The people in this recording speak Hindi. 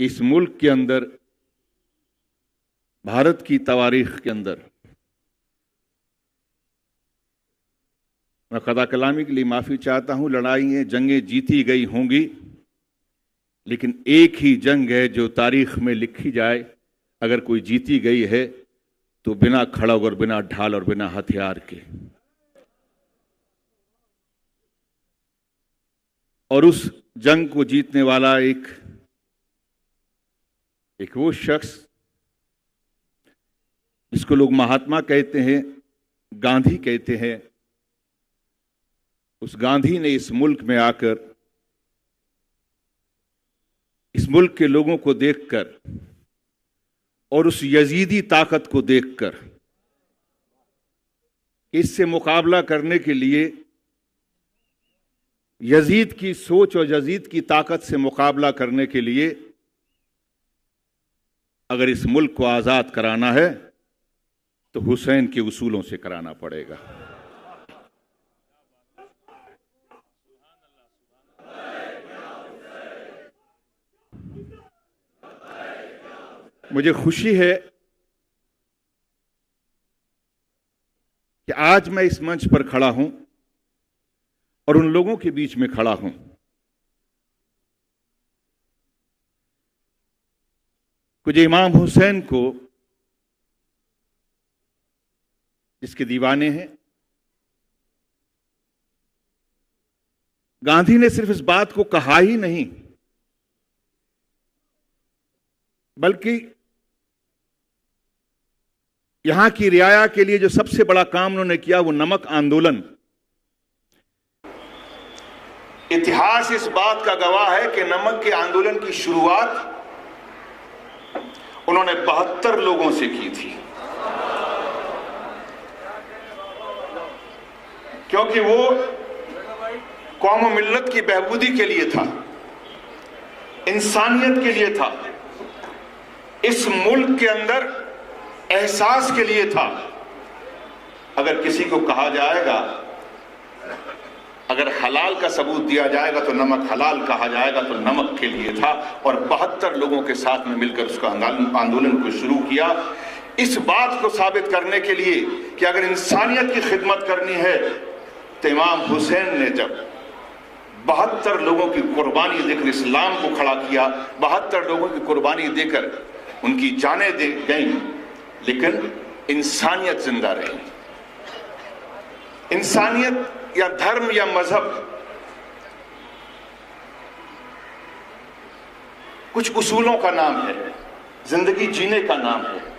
कि इस मुल्क के अंदर, भारत की तवारीख के अंदर, मैं खता कलामी के लिए माफ़ी चाहता हूँ, लड़ाइयाँ जंगें जीती गई होंगी, लेकिन एक ही जंग है जो तारीख में लिखी जाए, अगर कोई जीती गई है तो बिना खड़ग और बिना ढाल और बिना हथियार के। और उस जंग को जीतने वाला एक वो शख्स जिसको लोग महात्मा कहते हैं, गांधी कहते हैं, उस गांधी ने इस मुल्क में आकर इस मुल्क के लोगों को देखकर और उस यजीदी ताकत को देखकर इससे मुकाबला करने के लिए, यजीद की सोच और यजीद की ताकत से मुकाबला करने के लिए, अगर इस मुल्क को आज़ाद कराना है तो हुसैन के उसूलों से कराना पड़ेगा। मुझे खुशी है कि आज मैं इस मंच पर खड़ा हूं और उन लोगों के बीच में खड़ा हूं कुछ इमाम हुसैन को जिसके दीवाने हैं। गांधी ने सिर्फ इस बात को कहा ही नहीं, बल्कि यहां की रियाया के लिए जो सबसे बड़ा काम उन्होंने किया वो नमक आंदोलन। इतिहास इस बात का गवाह है कि नमक के आंदोलन की शुरुआत उन्होंने 72 लोगों से की थी, क्योंकि वो कौम और मिल्लत की बहबूदी के लिए था, इंसानियत के लिए था, इस मुल्क के अंदर एहसास के लिए था। अगर किसी को कहा जाएगा, अगर हलाल का सबूत दिया जाएगा तो नमक हलाल कहा जाएगा, तो नमक के लिए था। और 72 लोगों के साथ में मिलकर उसका आंदोलन को शुरू किया, इस बात को साबित करने के लिए कि अगर इंसानियत की खिदमत करनी है तो इमाम हुसैन ने जब 72 लोगों की कुर्बानी देकर इस्लाम को खड़ा किया, 72 लोगों की कुर्बानी देकर उनकी जानें दे गई, लेकिन इंसानियत जिंदा रही। इंसानियत या धर्म या मजहब कुछ उसूलों का नाम है, जिंदगी जीने का नाम है।